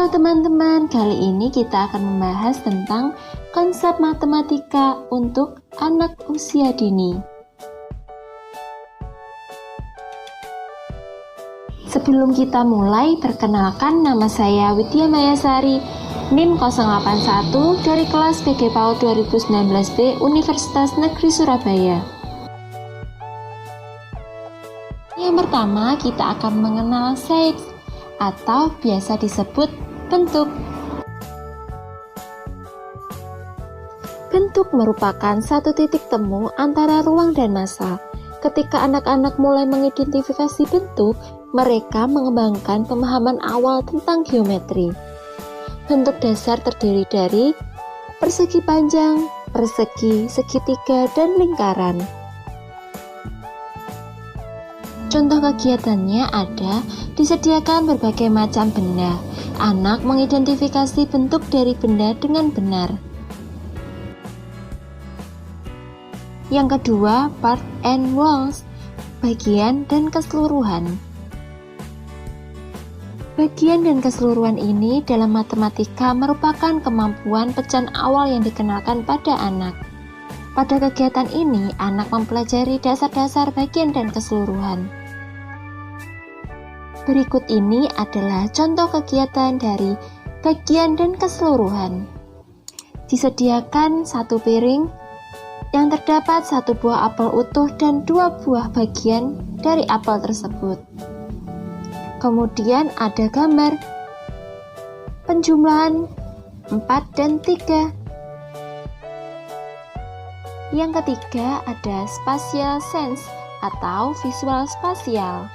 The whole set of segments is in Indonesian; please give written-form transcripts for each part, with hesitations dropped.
Halo teman-teman, kali ini kita akan membahas tentang konsep matematika untuk anak usia dini. Sebelum kita mulai, perkenalkan nama saya Widya Mayasari, NIM 081 dari kelas PG PAUD 2019B Universitas Negeri Surabaya. Yang pertama, kita akan mengenal shapes atau biasa disebut bentuk. Bentuk merupakan satu titik temu antara ruang dan massa. Ketika anak-anak mulai mengidentifikasi bentuk, mereka mengembangkan pemahaman awal tentang geometri. Bentuk dasar terdiri dari persegi panjang, persegi, segitiga, dan lingkaran. Contoh kegiatannya ada disediakan berbagai macam benda. Anak mengidentifikasi bentuk dari benda dengan benar. Yang kedua, part and wholes, bagian dan keseluruhan. Bagian dan keseluruhan ini dalam matematika merupakan kemampuan pecahan awal yang dikenalkan pada anak. Pada kegiatan ini, anak mempelajari dasar-dasar bagian dan keseluruhan. Berikut ini adalah contoh kegiatan dari bagian dan keseluruhan. Disediakan satu piring yang terdapat satu buah apel utuh dan dua buah bagian dari apel tersebut. Kemudian ada gambar penjumlahan 4 dan 3. Yang ketiga ada spatial sense atau visual spasial.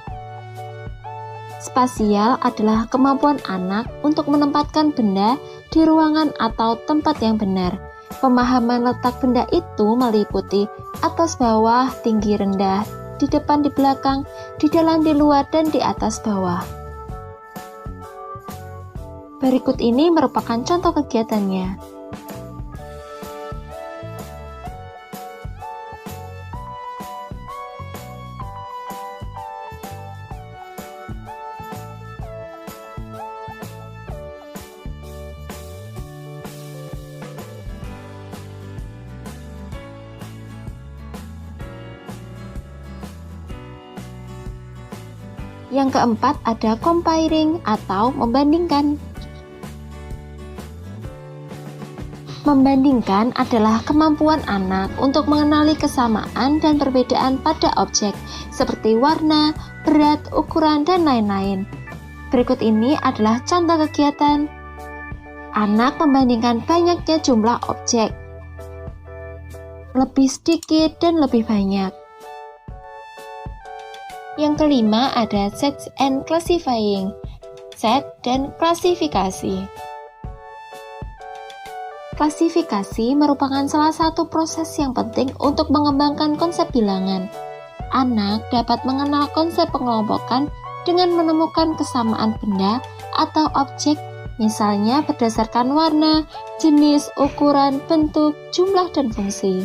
Spasial adalah kemampuan anak untuk menempatkan benda di ruangan atau tempat yang benar. Pemahaman letak benda itu meliputi atas bawah, tinggi rendah, di depan di belakang, di dalam di luar, dan di atas bawah. Berikut ini merupakan contoh kegiatannya. Yang keempat ada comparing atau membandingkan. Membandingkan adalah kemampuan anak untuk mengenali kesamaan dan perbedaan pada objek seperti warna, berat, ukuran, dan lain-lain. Berikut ini adalah contoh kegiatan. Anak membandingkan banyaknya jumlah objek, lebih sedikit dan lebih banyak. Yang kelima ada set and classifying, set dan klasifikasi. Klasifikasi merupakan salah satu proses yang penting untuk mengembangkan konsep bilangan. Anak dapat mengenal konsep pengelompokan dengan menemukan kesamaan benda atau objek, misalnya berdasarkan warna, jenis, ukuran, bentuk, jumlah, dan fungsi.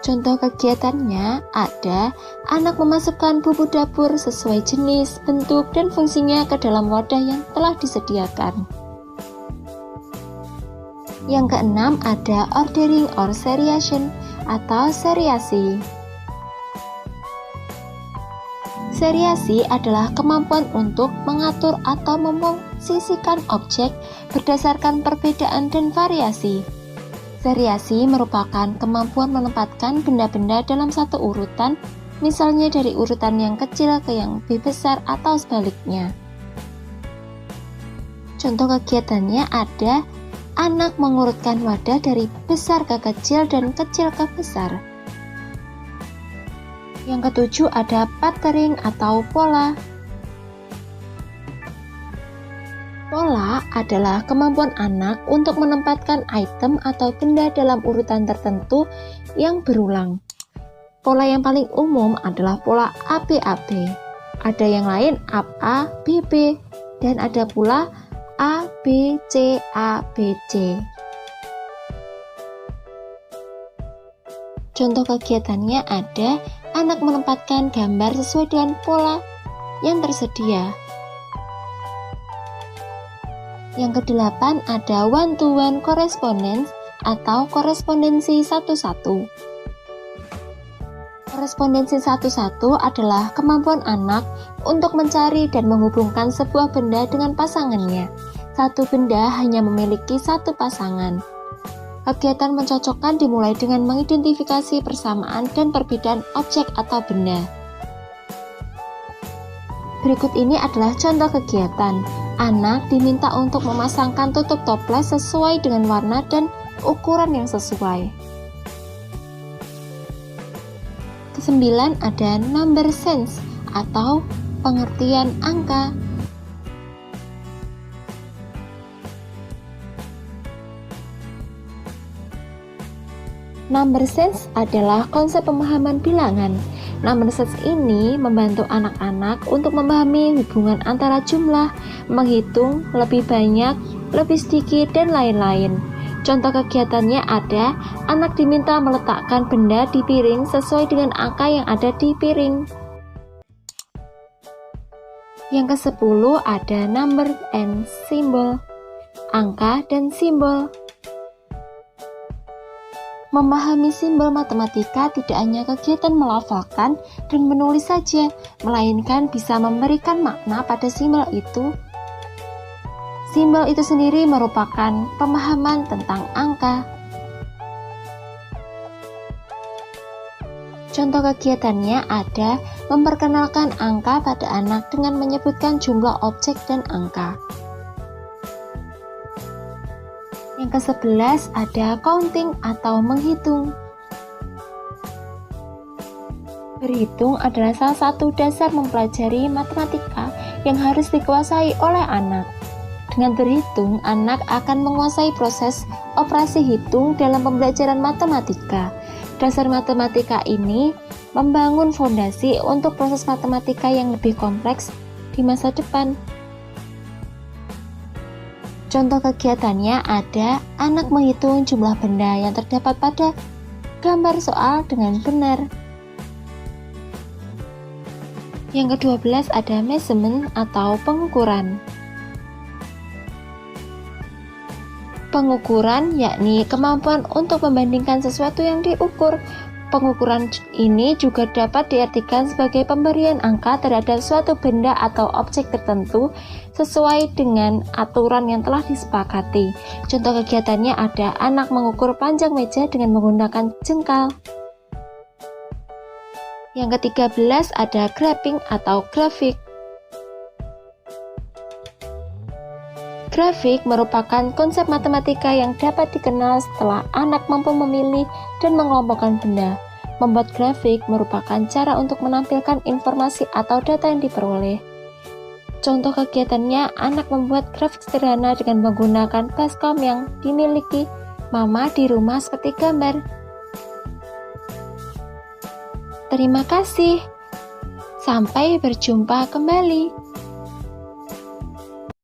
Contoh kegiatannya ada anak memasukkan bumbu dapur sesuai jenis, bentuk, dan fungsinya ke dalam wadah yang telah disediakan. Yang keenam ada ordering or seriation atau seriasi. Seriasi adalah kemampuan untuk mengatur atau memposisikan objek berdasarkan perbedaan dan variasi. Seriasi merupakan kemampuan menempatkan benda-benda dalam satu urutan, misalnya dari urutan yang kecil ke yang lebih besar atau sebaliknya. Contoh kegiatannya ada anak mengurutkan wadah dari besar ke kecil dan kecil ke besar. Yang ketujuh ada patterning atau pola. Pola adalah kemampuan anak untuk menempatkan item atau benda dalam urutan tertentu yang berulang. Pola yang paling umum adalah pola ABAB. Ada yang lain AABB dan ada pula ABCABC. Contoh kegiatannya ada anak menempatkan gambar sesuai dengan pola yang tersedia. Yang kedelapan ada one-to-one correspondence atau korespondensi satu-satu. Korespondensi satu-satu adalah kemampuan anak untuk mencari dan menghubungkan sebuah benda dengan pasangannya. Satu benda hanya memiliki satu pasangan. Kegiatan mencocokkan dimulai dengan mengidentifikasi persamaan dan perbedaan objek atau benda. Berikut ini adalah contoh kegiatan. Anak diminta untuk memasangkan tutup toples sesuai dengan warna dan ukuran yang sesuai. Kesembilan ada number sense atau pengertian angka. Number sense adalah konsep pemahaman bilangan. Number sense ini membantu anak-anak untuk memahami hubungan antara jumlah, menghitung, lebih banyak, lebih sedikit, dan lain-lain. Contoh kegiatannya ada, anak diminta meletakkan benda di piring sesuai dengan angka yang ada di piring. Yang ke-10 ada number and symbol, angka dan simbol. Memahami simbol matematika tidak hanya kegiatan melafalkan dan menulis saja, melainkan bisa memberikan makna pada simbol itu. Simbol itu sendiri merupakan pemahaman tentang angka. Contoh kegiatannya ada memperkenalkan angka pada anak dengan menyebutkan jumlah objek dan angka. Yang ke-11 ada counting atau menghitung. Berhitung adalah salah satu dasar mempelajari matematika yang harus dikuasai oleh anak. Dengan berhitung, anak akan menguasai proses operasi hitung dalam pembelajaran matematika. Dasar matematika ini membangun fondasi untuk proses matematika yang lebih kompleks di masa depan. Contoh kegiatannya ada anak menghitung jumlah benda yang terdapat pada gambar soal dengan benar. Yang ke-12 ada measurement atau pengukuran. Pengukuran yakni kemampuan untuk membandingkan sesuatu yang diukur. Pengukuran ini juga dapat diartikan sebagai pemberian angka terhadap suatu benda atau objek tertentu sesuai dengan aturan yang telah disepakati. Contoh kegiatannya ada anak mengukur panjang meja dengan menggunakan jengkal. Yang ke-13 ada graphing atau grafik. Grafik merupakan konsep matematika yang dapat dikenal setelah anak mampu memilih dan mengelompokkan benda. Membuat grafik merupakan cara untuk menampilkan informasi atau data yang diperoleh. Contoh kegiatannya, anak membuat grafik sederhana dengan menggunakan baskom yang dimiliki mama di rumah seperti gambar. Terima kasih. Sampai berjumpa kembali.